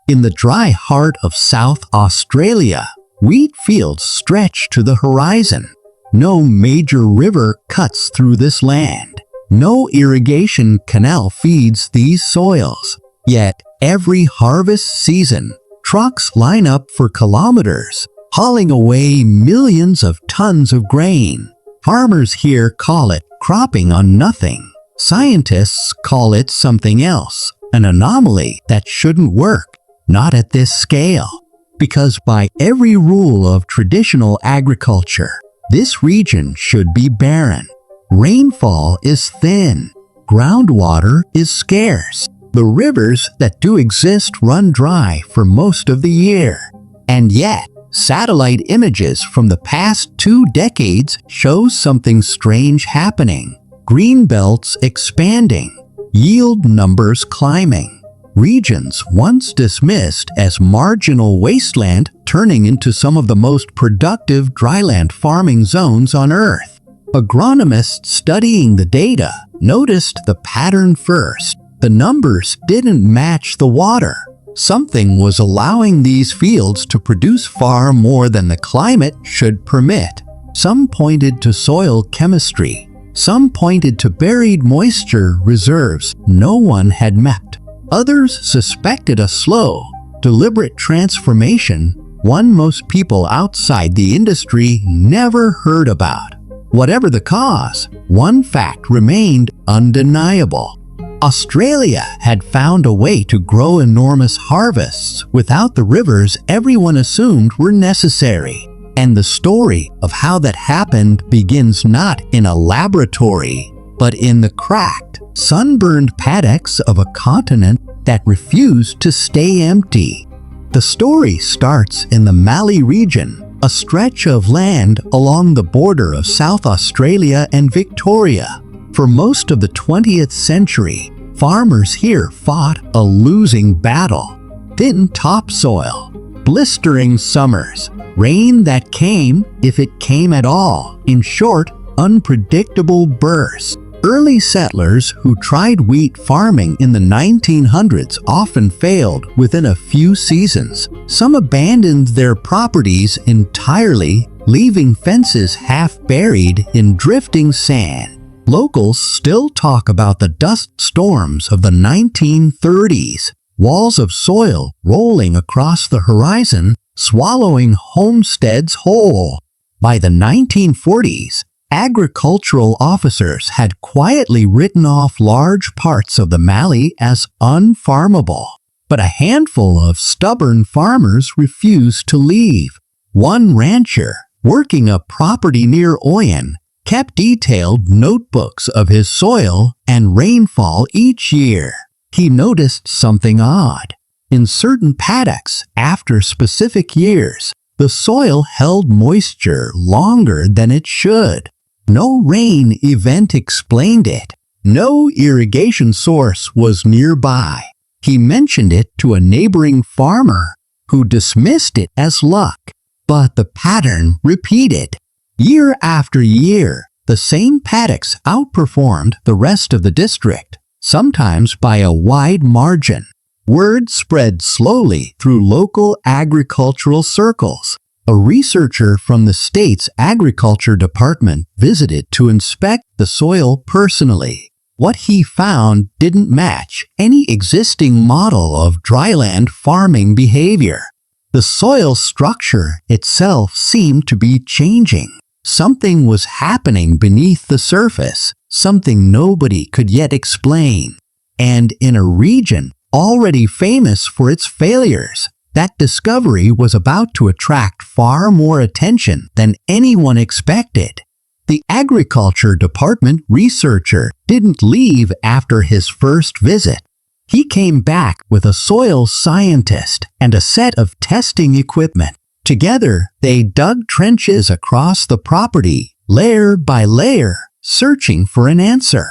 In the dry heart of South Australia, wheat fields stretch to the horizon. No major river cuts through this land. No irrigation canal feeds these soils. Yet, every harvest season, trucks line up for kilometers, hauling away millions of tons of grain. Farmers here call it cropping on nothing. Scientists call it something else, an anomaly that shouldn't work, not at this scale. Because by every rule of traditional agriculture, this region should be barren. Rainfall is thin. Groundwater is scarce. The rivers that do exist run dry for most of the year. And yet, satellite images from the past 2 decades show something strange happening. Green belts expanding, yield numbers climbing, regions once dismissed as marginal wasteland turning into some of the most productive dryland farming zones on Earth. Agronomists studying the data noticed the pattern first. The numbers didn't match the water. Something was allowing these fields to produce far more than the climate should permit. Some pointed to soil chemistry. Some pointed to buried moisture reserves no one had mapped. Others suspected a slow, deliberate transformation, one most people outside the industry never heard about. Whatever the cause, one fact remained undeniable. Australia had found a way to grow enormous harvests without the rivers everyone assumed were necessary. And the story of how that happened begins not in a laboratory, but in the cracked, sunburned paddocks of a continent that refused to stay empty. The story starts in the Mallee region, a stretch of land along the border of South Australia and Victoria. For most of the 20th century, farmers here fought a losing battle. Thin topsoil, blistering summers, rain that came, if it came at all, in short, unpredictable bursts. Early settlers who tried wheat farming in the 1900s often failed within a few seasons. Some abandoned their properties entirely, leaving fences half buried in drifting sand. Locals still talk about the dust storms of the 1930s, walls of soil rolling across the horizon, swallowing homesteads whole. By the 1940s, agricultural officers had quietly written off large parts of the Mallee as unfarmable. But a handful of stubborn farmers refused to leave. One rancher, working a property near Oyen, kept detailed notebooks of his soil and rainfall each year. He noticed something odd. In certain paddocks, after specific years, the soil held moisture longer than it should. No rain event explained it. No irrigation source was nearby. He mentioned it to a neighboring farmer, who dismissed it as luck. But the pattern repeated. Year after year, the same paddocks outperformed the rest of the district, sometimes by a wide margin. Word spread slowly through local agricultural circles. A researcher from the state's agriculture department visited to inspect the soil personally. What he found didn't match any existing model of dryland farming behavior. The soil structure itself seemed to be changing. Something was happening beneath the surface, something nobody could yet explain. And in a region already famous for its failures, that discovery was about to attract far more attention than anyone expected. The agriculture department researcher didn't leave after his first visit. He came back with a soil scientist and a set of testing equipment. Together, they dug trenches across the property, layer by layer, searching for an answer.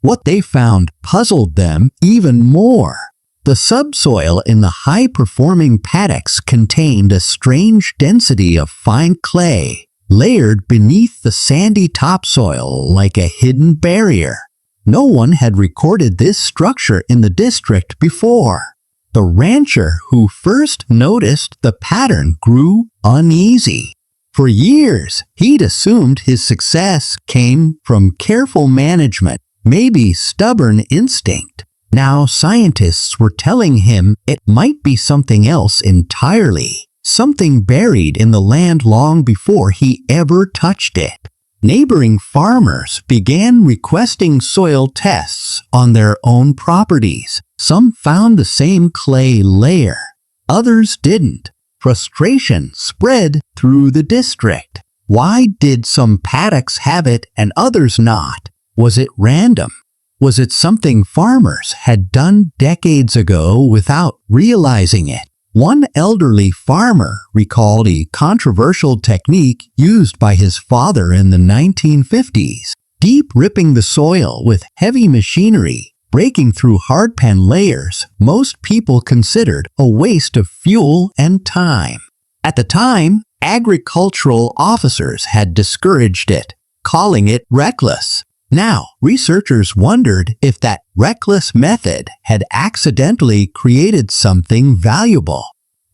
What they found puzzled them even more. The subsoil in the high-performing paddocks contained a strange density of fine clay, layered beneath the sandy topsoil like a hidden barrier. No one had recorded this structure in the district before. The rancher who first noticed the pattern grew uneasy. For years, he'd assumed his success came from careful management, maybe stubborn instinct. Now scientists were telling him it might be something else entirely, something buried in the land long before he ever touched it. Neighboring farmers began requesting soil tests on their own properties. Some found the same clay layer, others didn't. Frustration spread through the district. Why did some paddocks have it and others not? Was it random? Was it something farmers had done decades ago without realizing it? One elderly farmer recalled a controversial technique used by his father in the 1950s, deep ripping the soil with heavy machinery, breaking through hardpan layers most people considered a waste of fuel and time. At the time, agricultural officers had discouraged it, calling it reckless. Now, researchers wondered if that reckless method had accidentally created something valuable.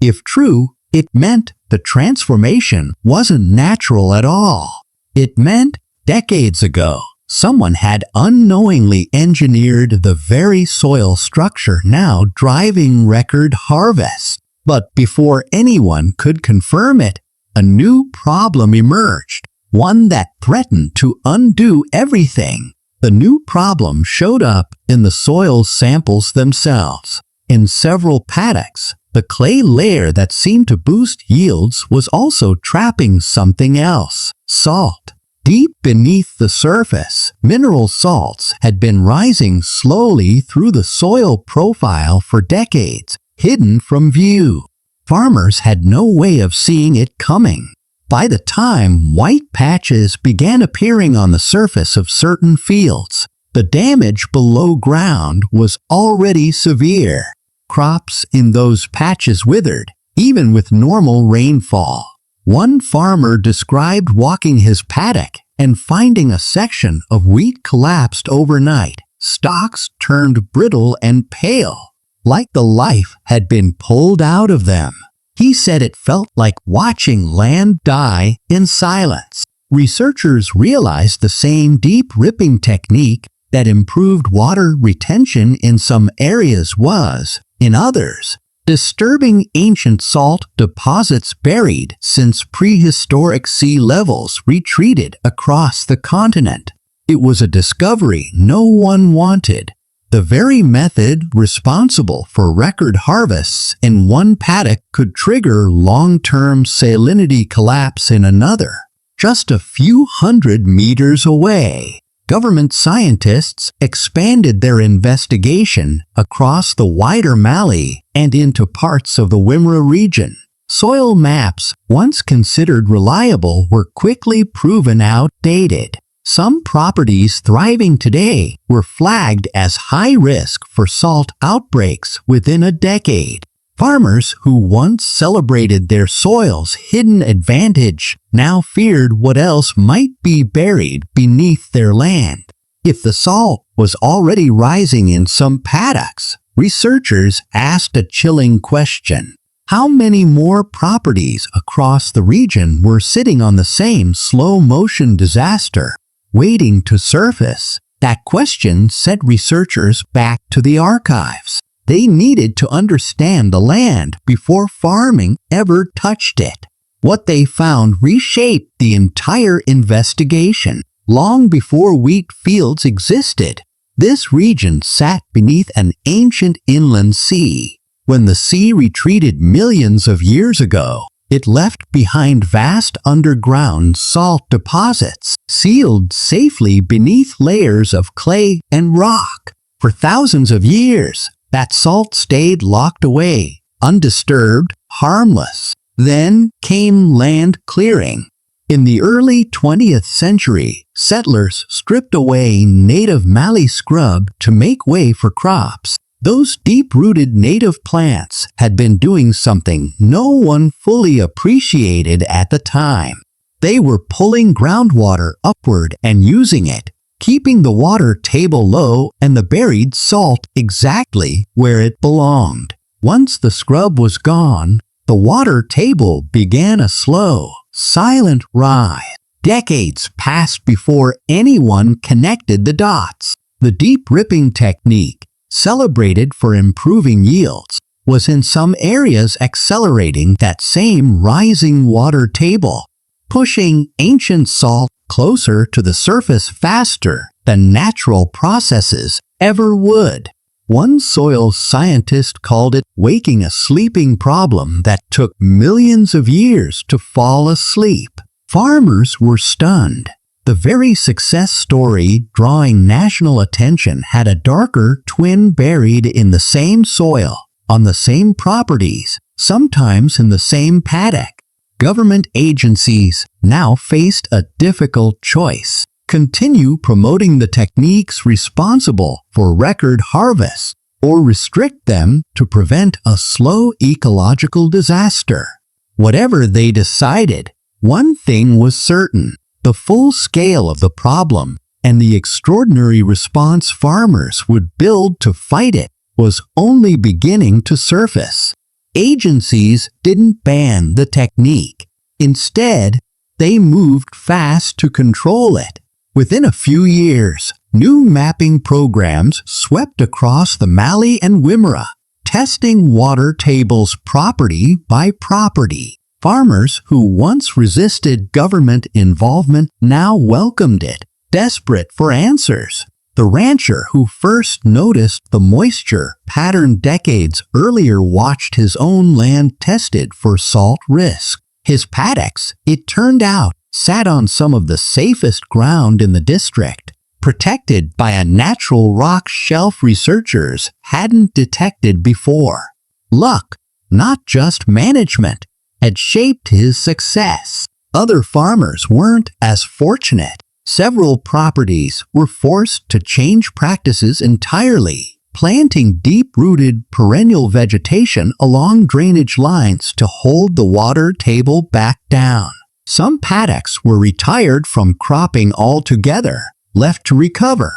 If true, it meant the transformation wasn't natural at all. It meant decades ago, someone had unknowingly engineered the very soil structure now driving record harvests. But before anyone could confirm it, a new problem emerged. One that threatened to undo everything. The new problem showed up in the soil samples themselves. In several paddocks, the clay layer that seemed to boost yields was also trapping something else: salt. Deep beneath the surface, mineral salts had been rising slowly through the soil profile for decades, hidden from view. Farmers had no way of seeing it coming. By the time white patches began appearing on the surface of certain fields, the damage below ground was already severe. Crops in those patches withered, even with normal rainfall. One farmer described walking his paddock and finding a section of wheat collapsed overnight. Stalks turned brittle and pale, like the life had been pulled out of them. He said it felt like watching land die in silence. Researchers realized the same deep ripping technique that improved water retention in some areas was, in others, disturbing ancient salt deposits buried since prehistoric sea levels retreated across the continent. It was a discovery no one wanted. The very method responsible for record harvests in one paddock could trigger long-term salinity collapse in another, just a few hundred meters away. Government scientists expanded their investigation across the wider Mallee and into parts of the Wimmera region. Soil maps, once considered reliable, were quickly proven outdated. Some properties thriving today were flagged as high risk for salt outbreaks within a decade. Farmers who once celebrated their soil's hidden advantage now feared what else might be buried beneath their land. If the salt was already rising in some paddocks, researchers asked a chilling question. How many more properties across the region were sitting on the same slow-motion disaster, waiting to surface? That question set researchers back to the archives. They needed to understand the land before farming ever touched it. What they found reshaped the entire investigation. Long before wheat fields existed, this region sat beneath an ancient inland sea. When the sea retreated millions of years ago, it left behind vast underground salt deposits, sealed safely beneath layers of clay and rock. For thousands of years, that salt stayed locked away, undisturbed, harmless. Then came land clearing. In the early 20th century, settlers stripped away native mallee scrub to make way for crops. Those deep-rooted native plants had been doing something no one fully appreciated at the time. They were pulling groundwater upward and using it, keeping the water table low and the buried salt exactly where it belonged. Once the scrub was gone, the water table began a slow, silent rise. Decades passed before anyone connected the dots. The deep ripping technique, celebrated for improving yields, was in some areas accelerating that same rising water table, pushing ancient salt closer to the surface faster than natural processes ever would. One soil scientist called it waking a sleeping problem that took millions of years to fall asleep. Farmers were stunned. The very success story drawing national attention had a darker twin buried in the same soil, on the same properties, sometimes in the same paddock. Government agencies now faced a difficult choice: continue promoting the techniques responsible for record harvests, or restrict them to prevent a slow ecological disaster. Whatever they decided, one thing was certain: the full scale of the problem and the extraordinary response farmers would build to fight it was only beginning to surface. Agencies didn't ban the technique. Instead, they moved fast to control it. Within a few years, new mapping programs swept across the Mali and Wimmera, testing water tables property by property. Farmers who once resisted government involvement now welcomed it, desperate for answers. The rancher who first noticed the moisture pattern decades earlier watched his own land tested for salt risk. His paddocks, it turned out, sat on some of the safest ground in the district, protected by a natural rock shelf researchers hadn't detected before. Luck, not just management, had shaped his success. Other farmers weren't as fortunate. Several properties were forced to change practices entirely, planting deep-rooted perennial vegetation along drainage lines to hold the water table back down. Some paddocks were retired from cropping altogether, left to recover.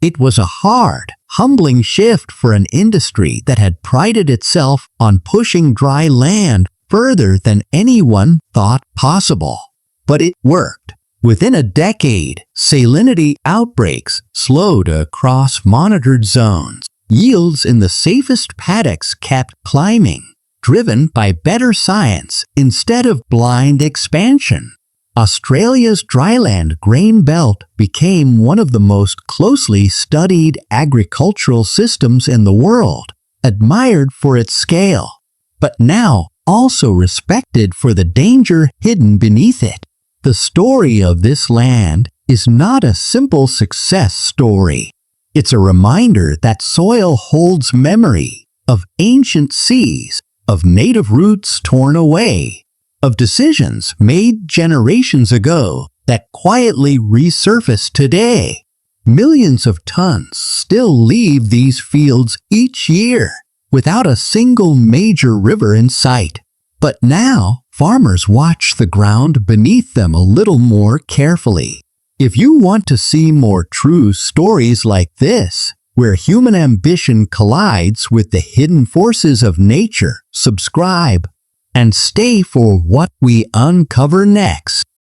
It was a hard, humbling shift for an industry that had prided itself on pushing dry land further than anyone thought possible. But it worked. Within a decade, salinity outbreaks slowed across monitored zones. Yields in the safest paddocks kept climbing, driven by better science instead of blind expansion. Australia's Dryland grain belt became one of the most closely studied agricultural systems in the world, admired for its scale, but now also respected for the danger hidden beneath it. The story of this land is not a simple success story. It's a reminder that soil holds memory of ancient seas, of native roots torn away, of decisions made generations ago that quietly resurface today. Millions of tons still leave these fields each year, without a single major river in sight. But now, farmers watch the ground beneath them a little more carefully. If you want to see more true stories like this, where human ambition collides with the hidden forces of nature, subscribe and stay for what we uncover next.